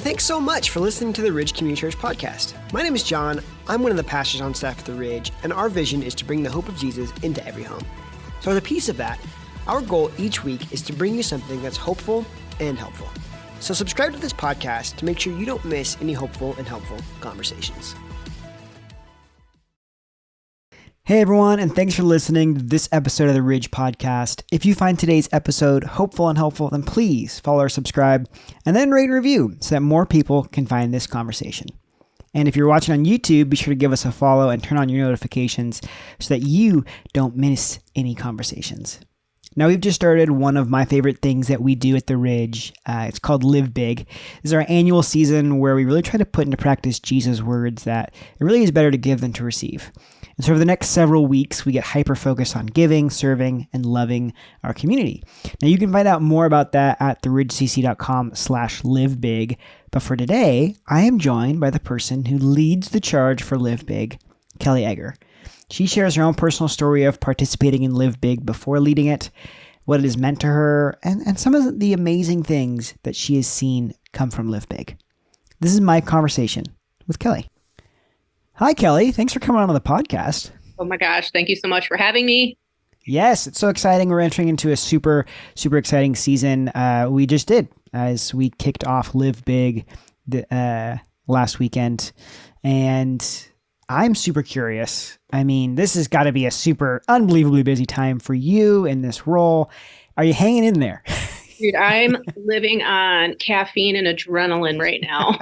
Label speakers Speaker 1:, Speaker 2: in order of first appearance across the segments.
Speaker 1: thanks so much for listening to the Ridge Community Church podcast. My name is John. I'm one of the pastors on staff at the Ridge, and our vision is to bring the hope of Jesus into every home. So as a piece of that, our goal each week is to bring you something that's hopeful and helpful. So subscribe to this podcast to make sure you don't miss any hopeful and helpful conversations. Hey everyone, and thanks for listening to this episode of the Ridge Podcast. If you find today's episode hopeful and helpful, then please follow or subscribe, and then rate and review so that more people can find this conversation. And if you're watching on YouTube, be sure to give us a follow and turn on your notifications so that you don't miss any conversations. Now, we've just started one of my favorite things that we do at the Ridge. It's called Live Big. This is our annual season where we really try to put into practice Jesus' words that it really is better to give than to receive. And so over the next several weeks, we get hyper-focused on giving, serving, and loving our community. Now, you can find out more about that at theridgecc.com/livebig. But for today, I am joined by the person who leads the charge for Live Big, Kelly Eger. She shares her own personal story of participating in Live Big before leading it, what it has meant to her, and some of the amazing things that she has seen come from Live Big. This is my conversation with Kelly. Hi, Kelly. Thanks for coming on the podcast.
Speaker 2: Oh my gosh. Thank you so much for having me.
Speaker 1: Yes, it's so exciting. We're entering into a super, super exciting season. We just did as we kicked off Live Big last weekend. And I'm super curious. I mean, this has got to be a super unbelievably busy time for you in this role. Are you hanging in there?
Speaker 2: Dude, I'm living on caffeine and adrenaline right now.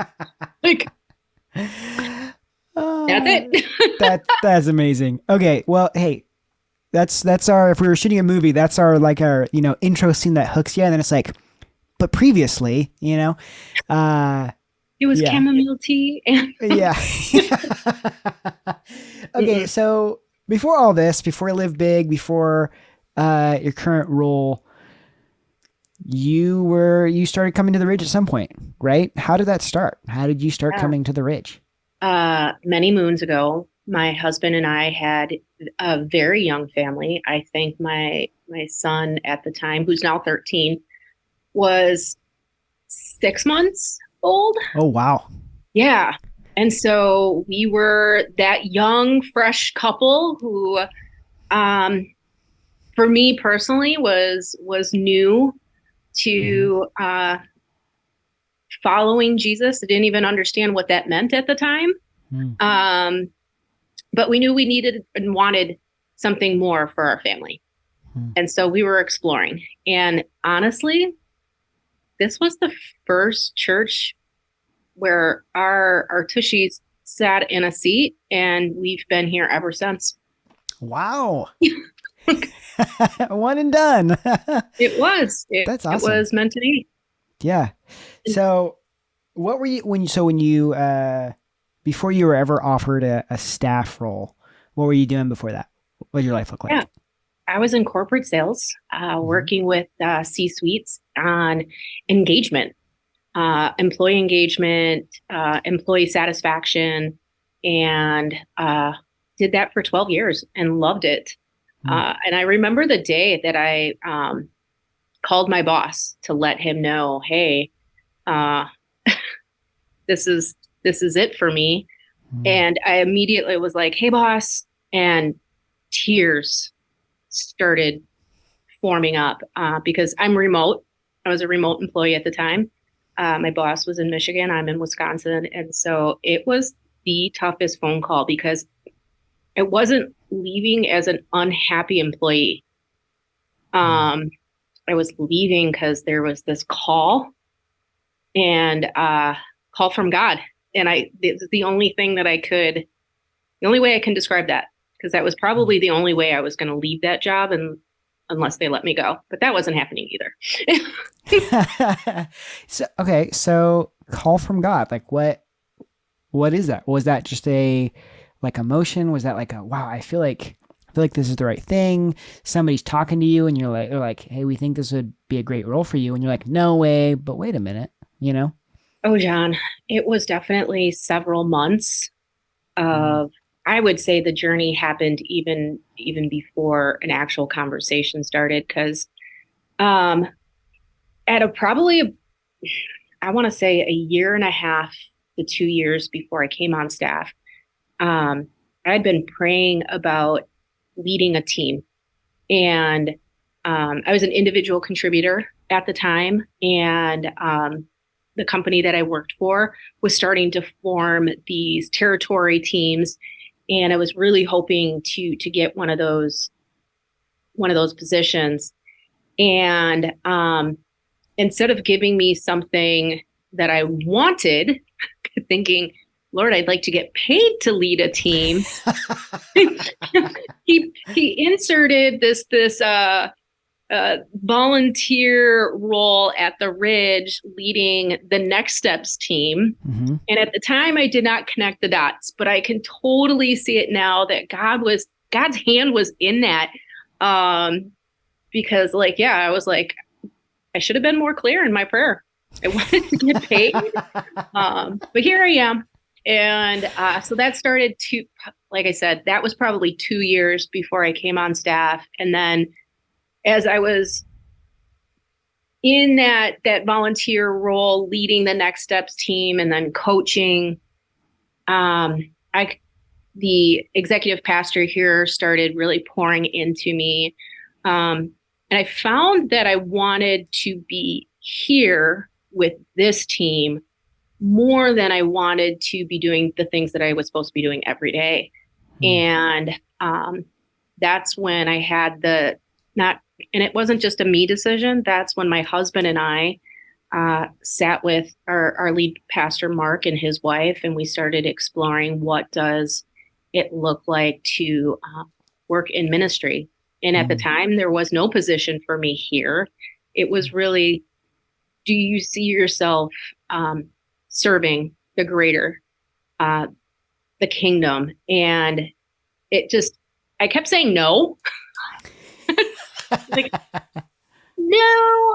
Speaker 2: That's it.
Speaker 1: That's amazing. Okay. Well, hey, that's our, if we were shooting a movie, that's our intro scene that hooks you. And then it's like, but previously, it
Speaker 2: was chamomile tea. And
Speaker 1: yeah. Okay. So before all this, before you Live Big, before your current role, you started coming to the Ridge at some point, right? How did that start? How did you start coming to the Ridge?
Speaker 2: Many moons ago, my husband and I had a very young family. I think my son at the time, who's now 13, was 6 months old.
Speaker 1: Oh, wow.
Speaker 2: Yeah. And so we were that young, fresh couple who, for me personally, was new to following Jesus. I didn't even understand what that meant at the time. But we knew we needed and wanted something more for our family. And so we were exploring. And honestly, this was the first church where our tushies sat in a seat, and we've been here ever since.
Speaker 1: Wow. One and done.
Speaker 2: It was.
Speaker 1: That's awesome.
Speaker 2: It was meant to be.
Speaker 1: Yeah. So what were you, before you were ever offered a staff role, what were you doing before that? What did your life look like?
Speaker 2: Yeah. I was in corporate sales, working with C-suites on engagement, employee engagement, employee satisfaction, and did that for 12 years and loved it. And I remember the day that I called my boss to let him know, hey, this is it for me. And I immediately was like, hey, boss. And tears started forming up because I'm remote. I was a remote employee at the time. My boss was in Michigan. I'm in Wisconsin. And so it was the toughest phone call because I wasn't leaving as an unhappy employee. I was leaving because there was this call and call from God. And the only way I can describe that, because that was probably the only way I was going to leave that job unless they let me go. But that wasn't happening either.
Speaker 1: So call from God, like what is that? Was that just a emotion? Was that like wow, I feel like this is the right thing. Somebody's talking to you and they're like, hey, we think this would be a great role for you. And you're like, no way, but wait a minute,
Speaker 2: Oh, John, it was definitely several months of, I would say the journey happened even before an actual conversation started. Cause, I want to say a year and a half to 2 years before I came on staff, I had been praying about leading a team. And I was an individual contributor at the time. And the company that I worked for was starting to form these territory teams. And I was really hoping to get one of those positions. And instead of giving me something that I wanted, thinking, Lord, I'd like to get paid to lead a team. he inserted this volunteer role at the Ridge, leading the Next Steps team. Mm-hmm. And at the time, I did not connect the dots, but I can totally see it now that God's hand was in that. Because I was like, I should have been more clear in my prayer. I wanted to get paid. But here I am. And so that started like I said, that was probably 2 years before I came on staff. And then as I was in that volunteer role, leading the Next Steps team and then coaching, the executive pastor here started really pouring into me. And I found that I wanted to be here with this team more than I wanted to be doing the things that I was supposed to be doing every day. And that's when I had and it wasn't just a me decision. That's when my husband and I sat with our lead pastor, Mark, and his wife, and we started exploring what does it look like to work in ministry. And at the time, there was no position for me here. It was really, do you see yourself serving the greater, the kingdom? And I kept saying no. Like, no,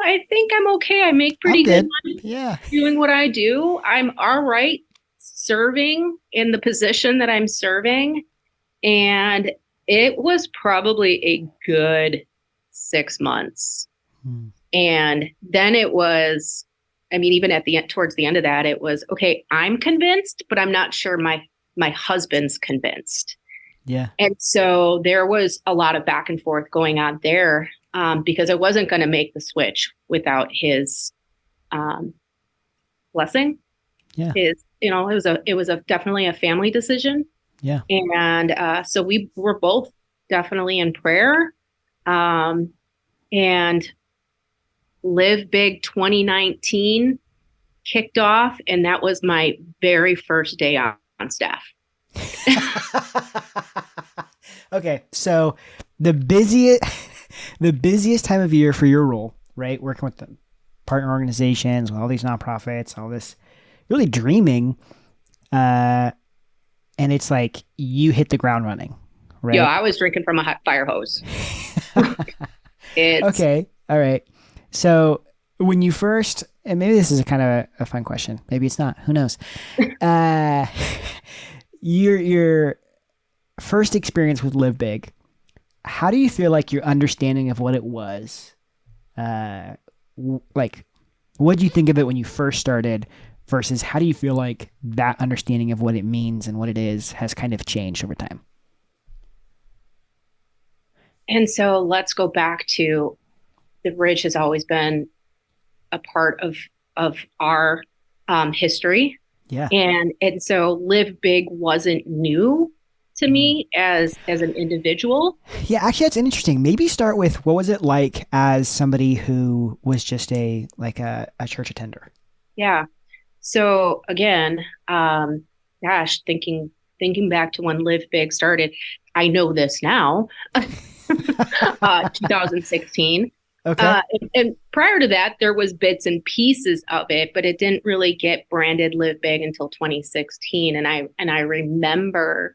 Speaker 2: I think I'm okay. I make pretty good money doing what I do. I'm all right serving in the position that I'm serving. And it was probably a good 6 months. And then it was, even at the end, towards the end of that, it was, okay, I'm convinced, but I'm not sure my husband's convinced.
Speaker 1: Yeah.
Speaker 2: And so there was a lot of back and forth going on there, because I wasn't going to make the switch without his blessing.
Speaker 1: Yeah.
Speaker 2: It was definitely a family decision.
Speaker 1: Yeah.
Speaker 2: And so we were both definitely in prayer, and Live Big 2019 kicked off. And that was my very first day on staff.
Speaker 1: Okay. So the busiest time of year for your role, right? Working with the partner organizations, with all these nonprofits, all this really dreaming, and it's like you hit the ground running, right?
Speaker 2: Yeah, I was drinking from a hot fire hose.
Speaker 1: Okay. All right. So when you first, and maybe this is a kind of a fun question, maybe it's not, who knows? Your first experience with Live Big, how do you feel like your understanding of what it was, like, what do you think of it when you first started versus how do you feel like that understanding of what it means and what it is has kind of changed over time?
Speaker 2: And so let's go back to the Ridge has always been a part of our history.
Speaker 1: Yeah.
Speaker 2: And so Live Big wasn't new to me as an individual.
Speaker 1: Yeah, actually that's interesting. Maybe start with what was it like as somebody who was just a church attender?
Speaker 2: Yeah. So again, thinking back to when Live Big started, I know this now, 2016.
Speaker 1: Okay.
Speaker 2: And prior to that, there was bits and pieces of it, but it didn't really get branded Live Big until 2016. And I remember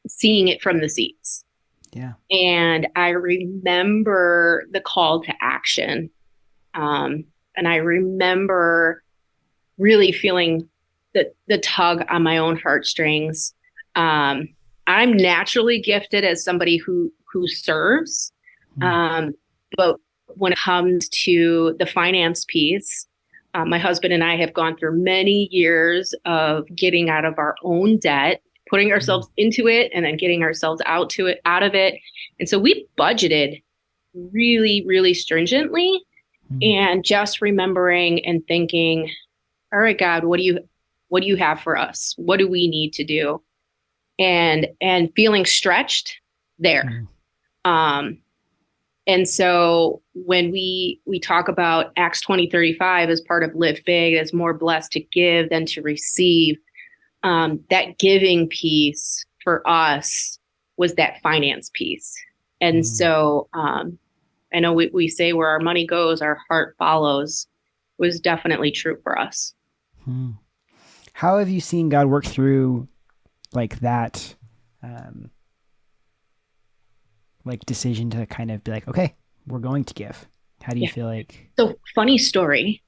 Speaker 2: seeing it from the seats.
Speaker 1: Yeah.
Speaker 2: And I remember the call to action. And I remember really feeling the tug on my own heartstrings. I'm naturally gifted as somebody who serves. But when it comes to the finance piece, my husband and I have gone through many years of getting out of our own debt, putting ourselves into it, and then getting ourselves out of it. And so we budgeted really, really stringently, and just remembering and thinking, all right, God, what do you have for us? What do we need to do? And feeling stretched there. And so when we talk about Acts 20:35 as part of Live Big, as more blessed to give than to receive, that giving piece for us was that finance piece. And so I know we say where our money goes, our heart follows, was definitely true for us.
Speaker 1: How have you seen God work through like that, like decision to kind of be like, okay, we're going to give? How do you feel like?
Speaker 2: So funny story.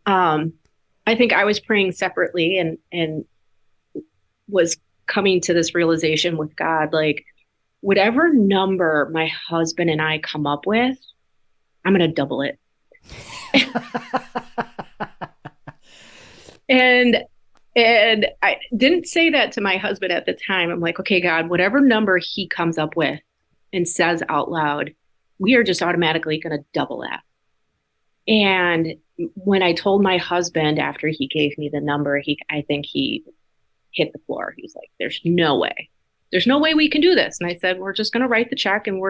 Speaker 2: I think I was praying separately and was coming to this realization with God, like whatever number my husband and I come up with, I'm going to double it. And I didn't say that to my husband at the time. I'm like, okay, God, whatever number he comes up with and says out loud, we are just automatically going to double that. And when I told my husband after he gave me the number, I think he hit the floor. He was like, there's no way. There's no way we can do this. And I said, we're just going to write the check and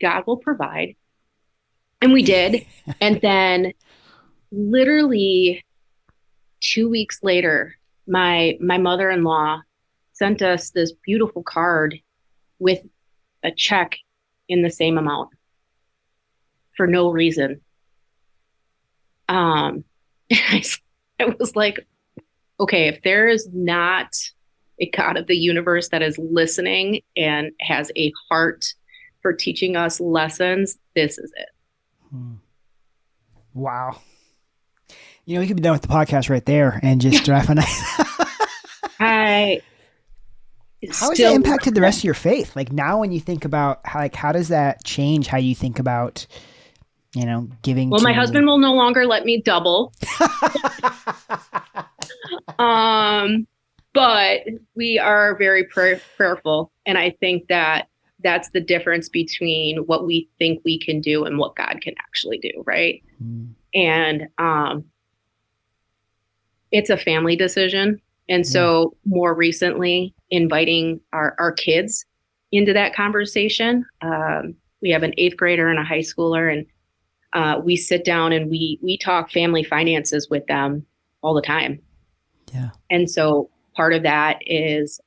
Speaker 2: God will provide. And we did. And then literally 2 weeks later, my mother-in-law sent us this beautiful card with a check in the same amount for no reason. I was like, okay, if there is not a God of the universe that is listening and has a heart for teaching us lessons, this is it.
Speaker 1: Wow. You know, we could be done with the podcast right there and just drive a nice.
Speaker 2: How
Speaker 1: has it impacted the rest of your faith? Like now when you think about how does that change how you think about, giving?
Speaker 2: Well, my husband will no longer let me double. But we are very prayerful. And I think that that's the difference between what we think we can do and what God can actually do. Right. And, it's a family decision. And so more recently inviting our kids into that conversation. We have an 8th grader and a high schooler, and we sit down and we talk family finances with them all the time.
Speaker 1: Yeah.
Speaker 2: And so part of that is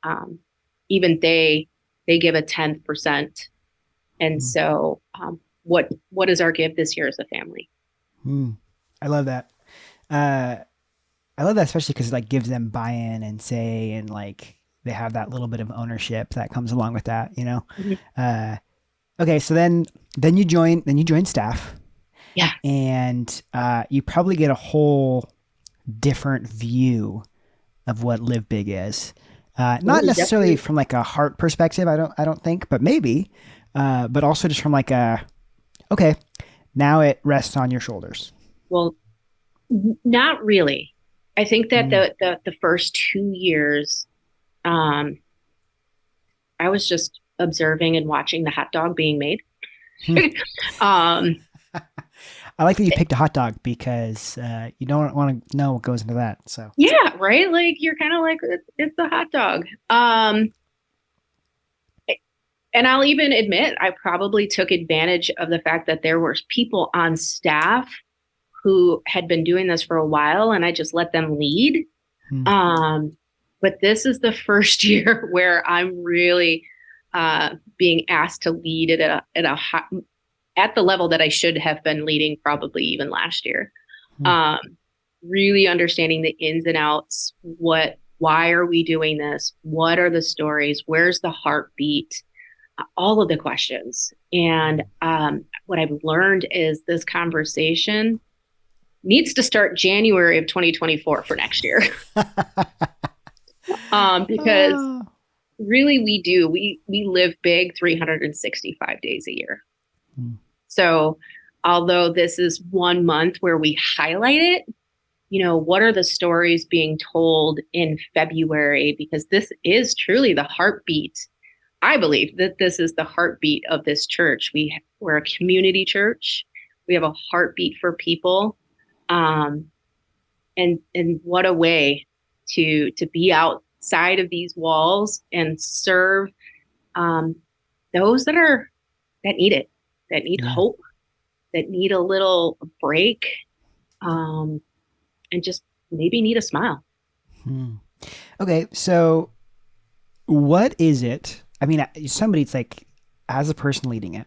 Speaker 2: even they give a 10%. And so what is our give this year as a family?
Speaker 1: I love that. I love that, especially because it like gives them buy-in and say, and like they have that little bit of ownership that comes along with that, Okay, so then you join staff.
Speaker 2: Yeah.
Speaker 1: And you probably get a whole different view of what Live Big is. Not necessarily from like a heart perspective, I don't think, but maybe. But also just from like okay, now it rests on your shoulders.
Speaker 2: Well, not really. I think that the first 2 years, I was just observing and watching the hot dog being made.
Speaker 1: I like that you picked a hot dog because you don't want to know what goes into that. So
Speaker 2: yeah, right. Like you're kind of like it's a hot dog. And I'll even admit I probably took advantage of the fact that there were people on staff who had been doing this for a while, and I just let them lead. But this is the first year where I'm really being asked to lead at the level that I should have been leading probably even last year. Really understanding the ins and outs. Why are we doing this? What are the stories? Where's the heartbeat? All of the questions. And what I've learned is this conversation needs to start January of 2024 for next year. Because really we live big 365 days a year. So although this is 1 month where we highlight it, what are the stories being told in February? Because this is truly the heartbeat. I believe that this is the heartbeat of this church. We're a community church. We have a heartbeat for people. And what a way to be outside of these walls and serve those that need it, that need hope, that need a little break, and just maybe need a smile.
Speaker 1: Okay, so what is it? I mean, somebody's like, as a person leading it,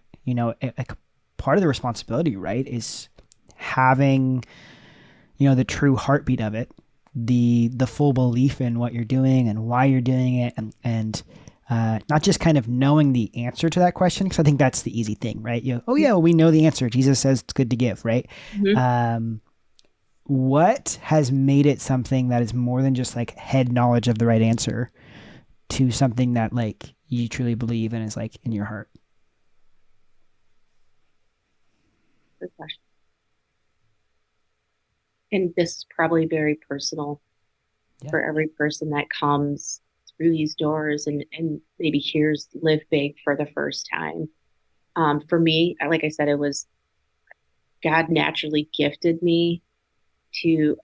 Speaker 1: like part of the responsibility, right, is having, the true heartbeat of it, the full belief in what you're doing and why you're doing it, and not just kind of knowing the answer to that question, because I think that's the easy thing, right? Oh yeah, well, we know the answer. Jesus says it's good to give, right? Mm-hmm. What has made it something that is more than just like head knowledge of the right answer to something that like you truly believe and is like in your heart?
Speaker 2: Good question. And this is probably very personal for every person that comes through these doors and maybe hears Live Big for the first time. For me, like I said, it was God naturally gifted me to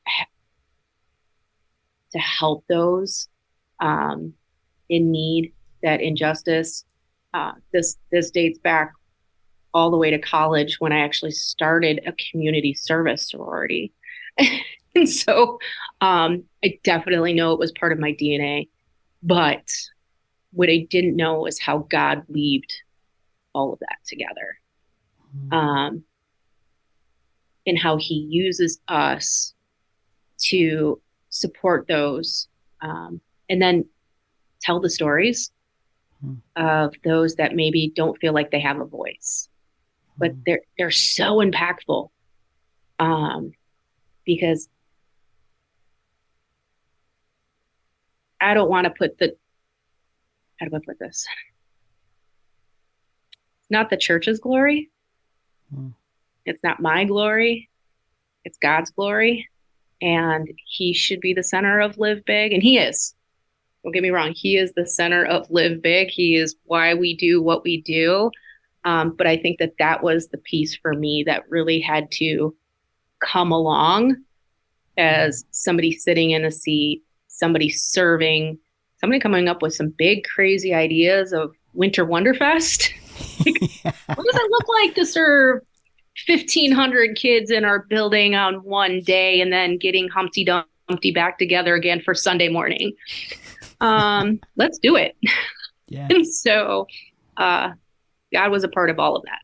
Speaker 2: help those in need, that injustice. This dates back all the way to college when I actually started a community service sorority. And so I definitely know it was part of my DNA. But what I didn't know was how God weaved all of that together. And how he uses us to support those, and then tell the stories of those that maybe don't feel like they have a voice, but they're so impactful, because I don't want to how do I put this? Not the church's glory. It's not my glory. It's God's glory. And he should be the center of Live Big. And he is. Don't get me wrong. He is the center of Live Big. He is why we do what we do. But I think that was the piece for me that really had to come along as somebody sitting in a seat, somebody serving, somebody coming up with some big, crazy ideas of Winter Wonderfest. What does it look like to serve 1,500 kids in our building on one day and then getting Humpty Dumpty back together again for Sunday morning? Let's do it. Yeah. And so God was a part of all of that.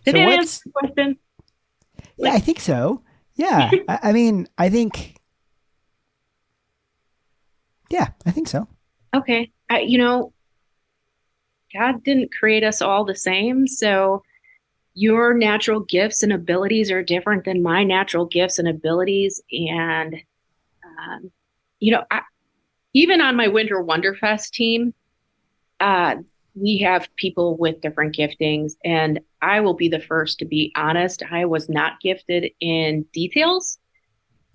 Speaker 2: Did that answer the question?
Speaker 1: Yeah, I think so. Yeah. I mean, I think so.
Speaker 2: Okay. God didn't create us all the same. So your natural gifts and abilities are different than my natural gifts and abilities. And, even on my Winter Wonderfest team, we have people with different giftings. And I will be the first to be honest. I was not gifted in details,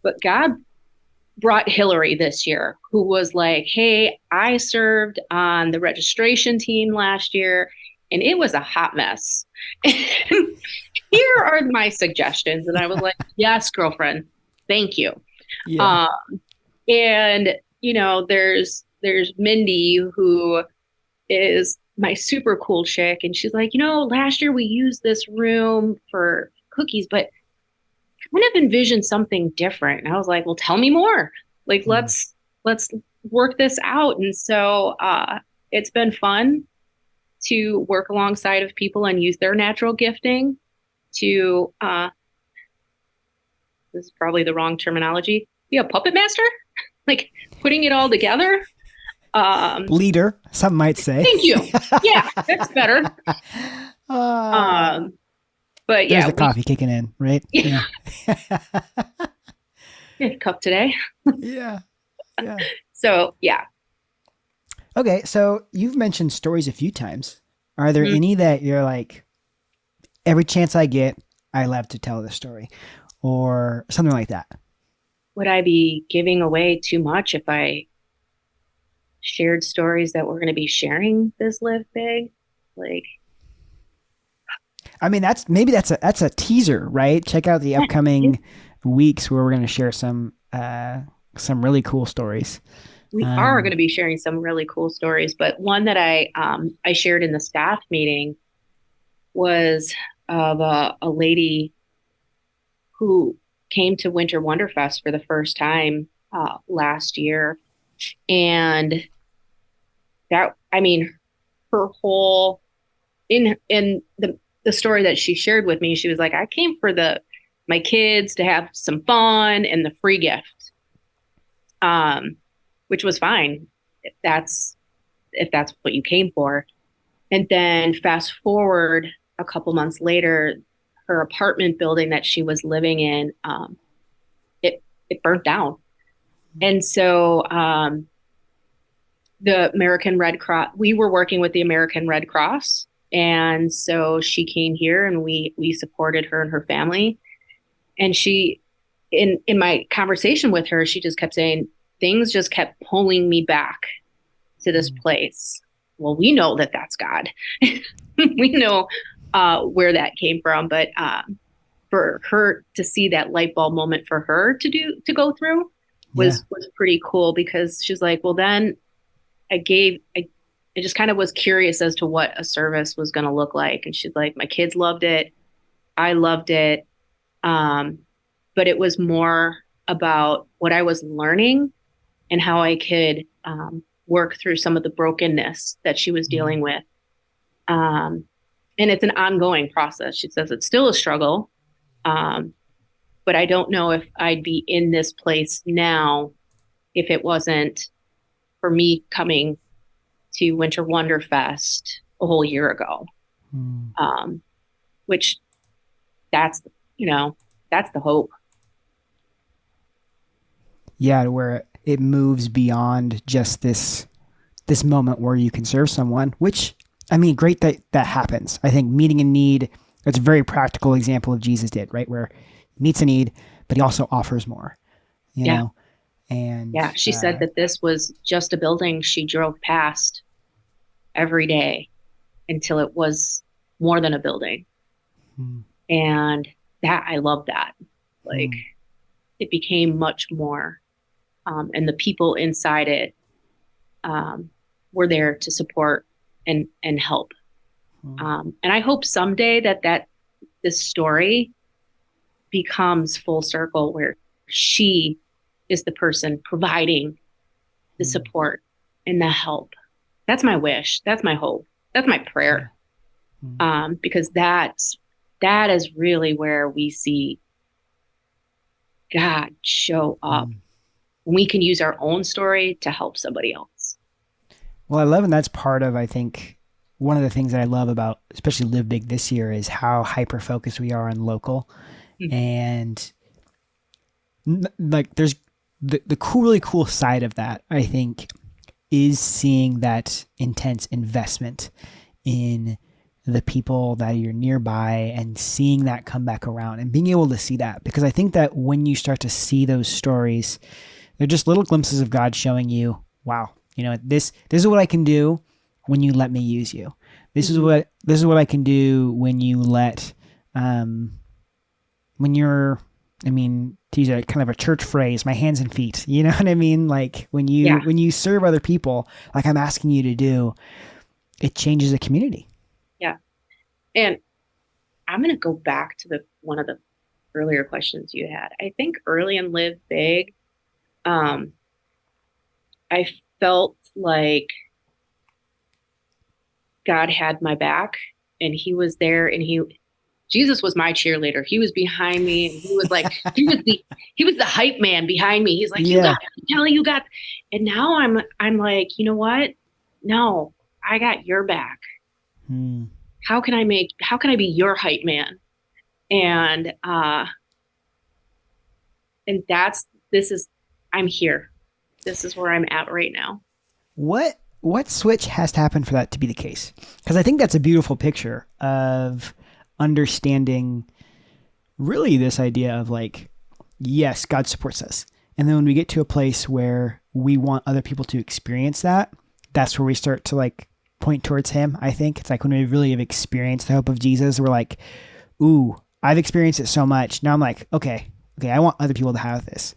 Speaker 2: but God brought Hillary this year, who was like, hey, I served on the registration team last year, and it was a hot mess. Here are my suggestions. And I was like, yes, girlfriend, thank you. Yeah. And, there's Mindy, who is my super cool chick. And she's like, last year we used this room for cookies, but kind of envision something different. And I was like, well, tell me more. Like, let's work this out. And so it's been fun to work alongside of people and use their natural gifting to, this is probably the wrong terminology, be a puppet master, like putting it all together.
Speaker 1: Leader, some might say.
Speaker 2: Thank you. Yeah, that's better. But
Speaker 1: there's the coffee kicking in, right?
Speaker 2: Yeah. Cup today.
Speaker 1: Yeah.
Speaker 2: So, yeah.
Speaker 1: Okay, so you've mentioned stories a few times. Are there any that you're like, every chance I get, I love to tell this story or something like that.
Speaker 2: Would I be giving away too much if I shared stories that we're going to be sharing this live big? Like,
Speaker 1: I mean, that's a teaser, right? Check out the
Speaker 2: yeah,
Speaker 1: upcoming weeks where we're going to share some really cool stories.
Speaker 2: we are going
Speaker 1: Um,
Speaker 2: to be sharing some really cool stories, but one that I shared in the staff meeting was of a lady who came to Winter Wonderfest for the first time last year, and that I mean, her whole in the story that she shared with me, she was like, I came for the my kids to have some fun and the free gift, um, which was fine that's if that's what you came for. And then fast forward a couple months later, her apartment building that she was living in, it burnt down. And so the American Red Cross, we were working with the American Red Cross. And so she came here and we supported her and her family. And she in my conversation with her, she just kept saying, things just kept pulling me back to this place. Well, we know that that's God. We know where that came from, but for her to see that light bulb moment for her to go through
Speaker 1: yeah.
Speaker 2: was pretty cool because she's like, well, then I just kind of was curious as to what a service was going to look like, and she's like, my kids loved it, I loved it, um, but it was more about what I was learning and how I could work through some of the brokenness that she was dealing with. Um, and it's an ongoing process. She says it's still a struggle, um, but I don't know if I'd be in this place now if it wasn't for me coming to Winter Wonderfest a whole year ago.
Speaker 1: Mm.
Speaker 2: Which that's that's the hope.
Speaker 1: Yeah, where it moves beyond just this moment where you can serve someone, which I mean, great that that happens. I think meeting a need, it's a very practical example of Jesus did, right? Where he meets a need, but he also offers more, you
Speaker 2: Yeah.
Speaker 1: know? And
Speaker 2: Yeah. She said that this was just a building she drove past every day until it was more than a building.
Speaker 1: mm,
Speaker 2: And that I love that. Like
Speaker 1: mm,
Speaker 2: it became much more. And the people inside it um, were there to support and help.
Speaker 1: mm,
Speaker 2: And I hope someday that this story becomes full circle where she is the person providing the
Speaker 1: mm,
Speaker 2: support and the help. That's my wish. That's my hope. That's my
Speaker 1: yeah.
Speaker 2: prayer.
Speaker 1: Mm,
Speaker 2: Because that is really where we see God show up.
Speaker 1: mm.
Speaker 2: We can use our own story to help somebody else.
Speaker 1: Well, I love, and that's part of, I think, one of the things that I love about, especially Live Big this year, is how hyper focused we are on local.
Speaker 2: Mm-hmm.
Speaker 1: And like, there's the cool, really cool side of that, I think, is seeing that intense investment in the people that you're nearby and seeing that come back around and being able to see that. Because I think that when you start to see those stories, they're just little glimpses of God showing you, wow, this is what I can do when you let me use you.
Speaker 2: Mm-hmm.
Speaker 1: This is what I can do when you let um when you're, I mean, to use a kind of a church phrase, my hands and feet. You know what I mean? Like
Speaker 2: Yeah.
Speaker 1: when you serve other people, like I'm asking you to do, it changes the community.
Speaker 2: Yeah. And I'm going to go back to the one of the earlier questions you had. I think early in Live Big, um, I felt like God had my back and he was there and Jesus was my cheerleader. He was behind me and he was like, he was the hype man behind me. He's like, you
Speaker 1: Yeah.
Speaker 2: got Kelly, you got, and now I'm like, you know what? No, I got your back.
Speaker 1: Hmm.
Speaker 2: How can I be your hype man? And, and this is, I'm here. This is where I'm at right now.
Speaker 1: What switch has to happen for that to be the case? Because I think that's a beautiful picture of understanding really this idea of like, yes, God supports us. And then when we get to a place where we want other people to experience that, that's where we start to like point towards him. I think it's like when we really have experienced the hope of Jesus, we're like, ooh, I've experienced it so much. Now I'm like, okay, I want other people to have this.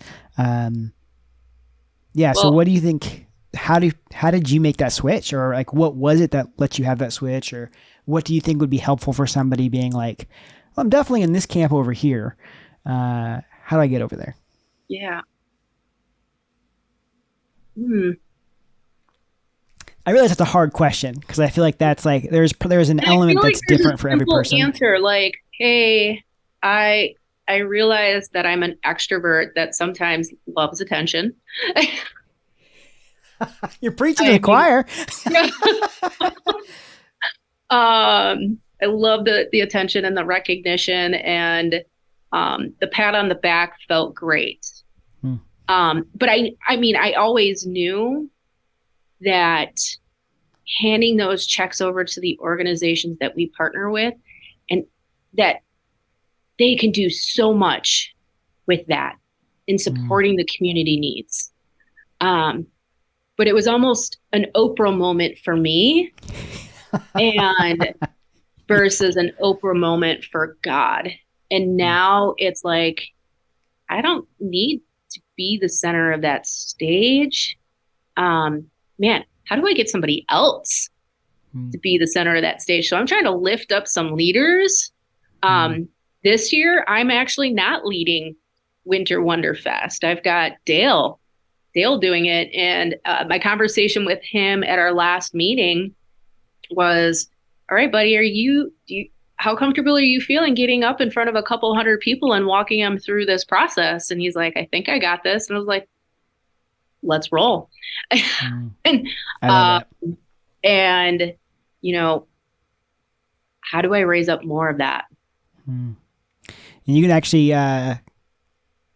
Speaker 1: Yeah. So
Speaker 2: Well,
Speaker 1: what do you think? How did you make that switch, or like what was it that let you have that switch, or what do you think would be helpful for somebody being like, well, I'm definitely in this camp over here. How do I get over there?
Speaker 2: yeah. Hmm.
Speaker 1: I realize that's a hard question because I feel like that's like there's an
Speaker 2: I
Speaker 1: element
Speaker 2: feel like
Speaker 1: that's
Speaker 2: there's a
Speaker 1: different for every
Speaker 2: simple
Speaker 1: person.
Speaker 2: answer, like, hey, I I realize that I'm an extrovert that sometimes loves attention.
Speaker 1: You're preaching to
Speaker 2: I
Speaker 1: the
Speaker 2: mean,
Speaker 1: choir.
Speaker 2: I love the attention and the recognition, and the pat on the back felt great.
Speaker 1: Hmm.
Speaker 2: But I mean, I always knew that handing those checks over to the organizations that we partner with, and that they can do so much with that in
Speaker 1: Hmm.
Speaker 2: supporting the community needs. Um, but it was almost an Oprah moment for me, and versus an Oprah moment for God. And
Speaker 1: Hmm.
Speaker 2: now it's like, I don't need to be the center of that stage. Um, Man, how do I get somebody else
Speaker 1: Hmm.
Speaker 2: to be the center of that stage? So I'm trying to lift up some leaders.
Speaker 1: Hmm.
Speaker 2: This year, I'm actually not leading Winter Wonderfest. I've got Dale doing it. And my conversation with him at our last meeting was, all right, buddy, how comfortable are you feeling getting up in front of a couple hundred people and walking them through this process? And he's like, I think I got this. And I was like, let's roll.
Speaker 1: Hmm.
Speaker 2: and,
Speaker 1: I love
Speaker 2: uh,
Speaker 1: that.
Speaker 2: and, you know, how do I raise up more of that?
Speaker 1: Hmm. And you can actually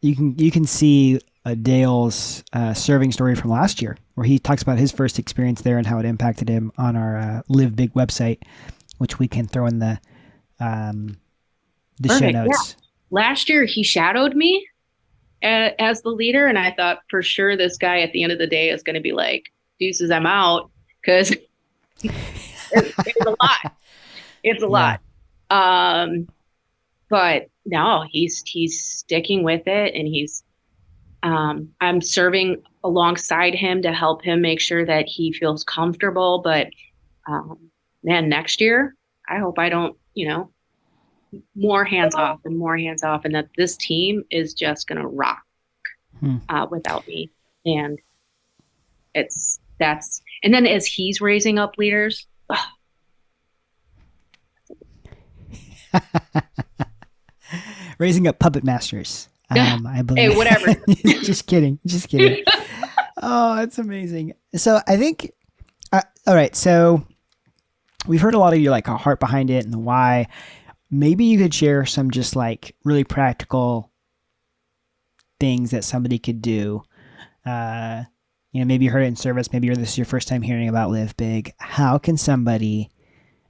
Speaker 1: you can see Dale's serving story from last year, where he talks about his first experience there and how it impacted him on our Live Big website, which we can throw in um, the show
Speaker 2: Perfect. Yeah.
Speaker 1: notes.
Speaker 2: Last year, he shadowed me as the leader. And I thought for sure this guy at the end of the day is going to be like, deuces, I'm out. Because it's a lot. It's a
Speaker 1: Yeah.
Speaker 2: lot. Um, but no, he's sticking with it, and I'm serving alongside him to help him make sure that he feels comfortable. But um, man, next year, I hope I don't, more hands off, and that this team is just gonna rock
Speaker 1: Hmm.
Speaker 2: without me. And and then as he's raising up leaders,
Speaker 1: Raising up puppet masters. I
Speaker 2: hey,
Speaker 1: believe.
Speaker 2: whatever.
Speaker 1: Just kidding. Just kidding. Oh, that's amazing. So I think, all right. So we've heard a lot of your like heart behind it and the why. Maybe you could share some just like really practical things that somebody could do. Uh, maybe you heard it in service. Maybe this is your first time hearing about Live Big. How can somebody?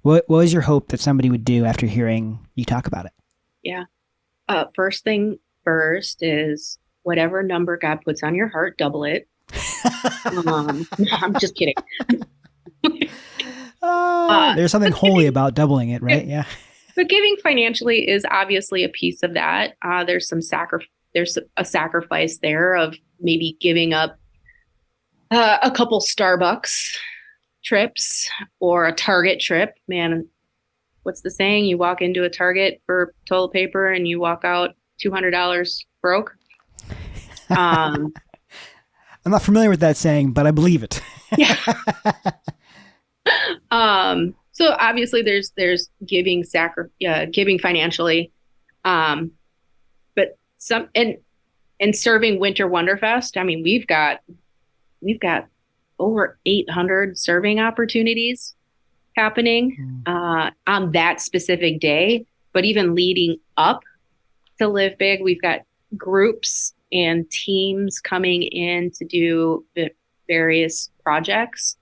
Speaker 1: What was your hope that somebody would do after hearing you talk about it?
Speaker 2: Yeah. First thing first is whatever number God puts on your heart, double it. I'm just kidding. Uh,
Speaker 1: There's something
Speaker 2: but
Speaker 1: holy about doubling it, right? Yeah.
Speaker 2: but giving financially is obviously a piece of that. There's a sacrifice there of maybe giving up a couple Starbucks trips or a Target trip. Man, what's the saying? You walk into a Target for toilet paper and you walk out $200 broke. Um,
Speaker 1: I'm not familiar with that saying, but I believe it.
Speaker 2: yeah. So obviously there's giving financially, but some and serving Winter Wonderfest. I mean, we've got over 800 serving opportunities happening
Speaker 1: Mm.
Speaker 2: on that specific day. But even leading up to Live Big, we've got groups and teams coming in to do various projects.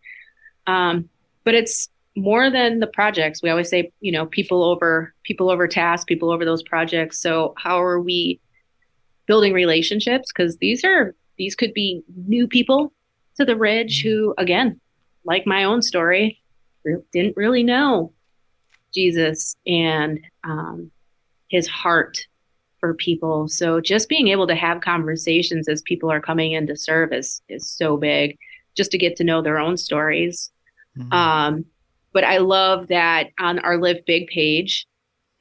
Speaker 2: But it's more than the projects. We always say, people over tasks, people over those projects. So how are we building relationships? Because these could be new people to the Ridge who, again, like my own story, didn't really know Jesus and his heart for people. So just being able to have conversations as people are coming in to serve is so big, just to get to know their own stories.
Speaker 1: Mm.
Speaker 2: Um, but I love that on our Live Big page,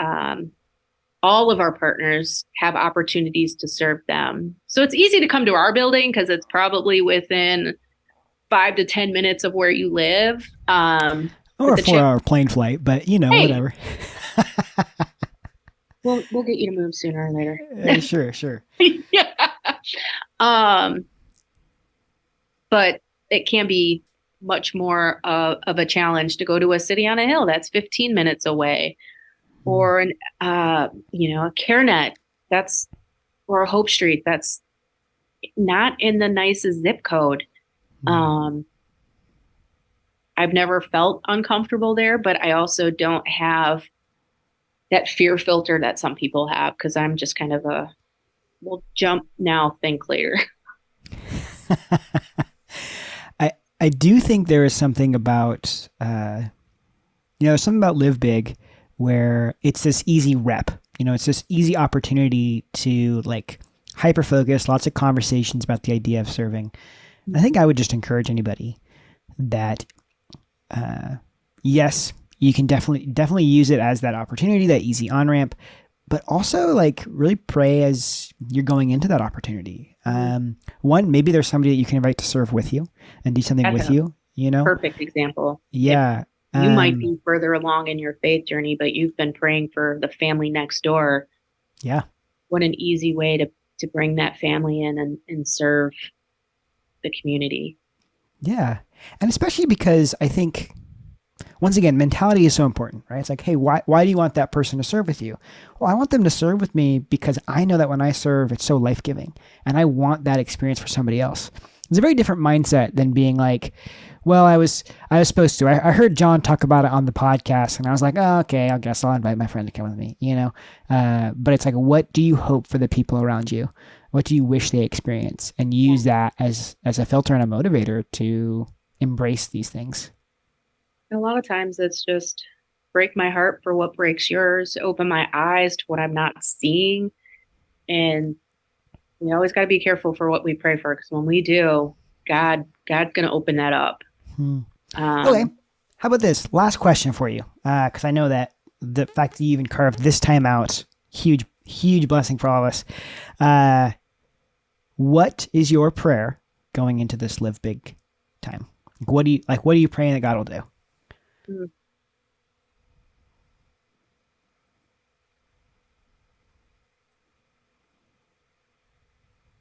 Speaker 2: um, all of our partners have opportunities to serve them. So it's easy to come to our building because it's probably within 5 to 10 minutes of where you live.
Speaker 1: Or
Speaker 2: But
Speaker 1: a
Speaker 2: the
Speaker 1: 4 hour plane flight, but
Speaker 2: hey,
Speaker 1: whatever.
Speaker 2: we'll get you to move sooner or later.
Speaker 1: Sure, sure.
Speaker 2: Yeah. Um, but it can be much more of a challenge to go to a city on a hill that's 15 minutes away,
Speaker 1: Mm.
Speaker 2: or a CareNet that's or a Hope Street that's not in the nicest zip code.
Speaker 1: Mm.
Speaker 2: Um, I've never felt uncomfortable there, but I also don't have that fear filter that some people have because I'm just kind of we'll jump now, think later.
Speaker 1: I do think there is something about something about Live Big where it's this easy rep. It's this easy opportunity to like hyper focus, lots of conversations about the idea of serving. I think I would just encourage anybody that yes, you can definitely use it as that opportunity, that easy on ramp, but also like really pray as you're going into that opportunity. One, maybe there's somebody that you can invite to serve with you and do something
Speaker 2: That's
Speaker 1: with
Speaker 2: a
Speaker 1: you. You know,
Speaker 2: perfect example. If
Speaker 1: yeah,
Speaker 2: you might be further along in your faith journey, but you've been praying for the family next door.
Speaker 1: yeah,
Speaker 2: What an easy way to bring that family in and serve the community.
Speaker 1: yeah, and especially because I think once again, mentality is so important, right? It's like, hey, why do you want that person to serve with you? Well, I want them to serve with me because I know that when I serve, it's so life giving, and I want that experience for somebody else. It's a very different mindset than being like, well, I was supposed to. I heard John talk about it on the podcast, and I was like, oh, okay, I guess I'll invite my friend to come with me, But it's like, what do you hope for the people around you? What do you wish they experience? And
Speaker 2: Yeah.
Speaker 1: use that as a filter and a motivator to embrace these things.
Speaker 2: A lot of times it's just break my heart for what breaks yours, open my eyes to what I'm not seeing. And we always got to be careful for what we pray for because when we do, God's going to open that up.
Speaker 1: Hmm. Okay.
Speaker 2: Um,
Speaker 1: How about this? Last question for you. Because I know that the fact that you even carved this time out, huge, huge blessing for all of us. What is your prayer going into this Live Big time? What are you praying that God will do?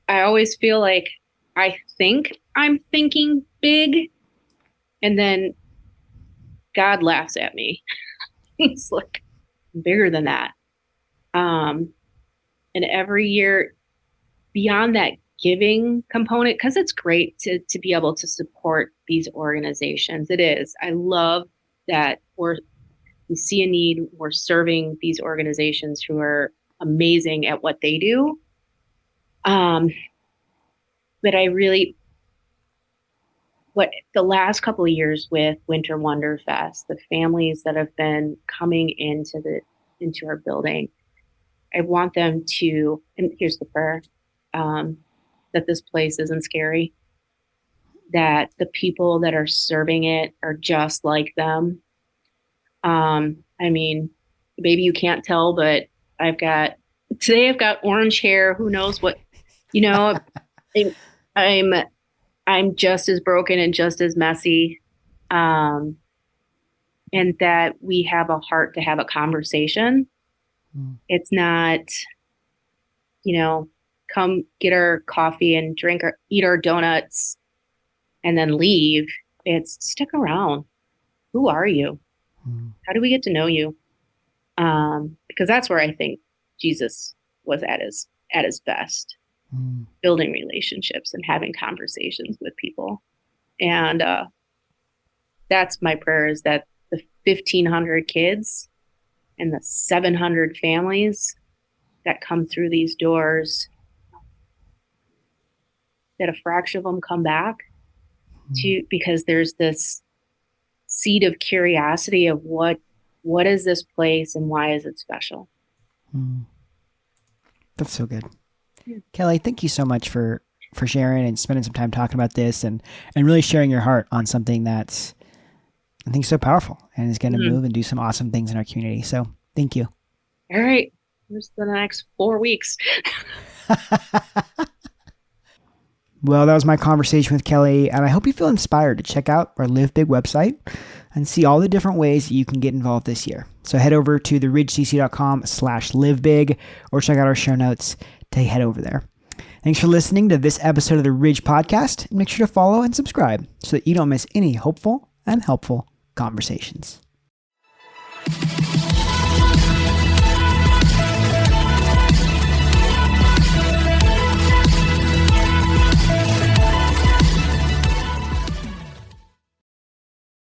Speaker 2: I always feel like I think I'm thinking big, and then God laughs at me. He's like, bigger than that. Um, and every year, beyond that giving component, because it's great to be able to support these organizations. It is. I love that we see a need. We're serving these organizations who are amazing at what they do. Um, but I really what the last couple of years with Winter Wonder Fest, the families that have been coming into our building, I want them to, and here's the prayer, that this place isn't scary, that the people that are serving it are just like them. I mean, maybe you can't tell, but today I've got orange hair. Who knows what, you know, I'm, I'm I'm just as broken and just as messy. Um, and that we have a heart to have a conversation.
Speaker 1: Mm.
Speaker 2: It's not, come get our coffee and eat our donuts and then leave. It's stick around. Who are you?
Speaker 1: Mm.
Speaker 2: How do we get to know you? Because that's where I think Jesus was at his best,
Speaker 1: Mm.
Speaker 2: building relationships and having conversations with people. And that's my prayer is that 1,500 kids and the 700 families that come through these doors, that a fraction of them come back because there's this seed of curiosity of what is this place and why is it special?
Speaker 1: That's so good. Kelly, thank you so much for sharing and spending some time talking about this and really sharing your heart on something that's, I think, so powerful and is going to move and do some awesome things in our community. So thank you.
Speaker 2: All right. Here's the next 4 weeks.
Speaker 1: Well, that was my conversation with Kelly, and I hope you feel inspired to check out our Live Big website and see all the different ways that you can get involved this year. So head over to theridgecc.com/livebig or check out our show notes to head over there. Thanks for listening to this episode of the Ridge Podcast. Make sure to follow and subscribe so that you don't miss any hopeful and helpful conversations.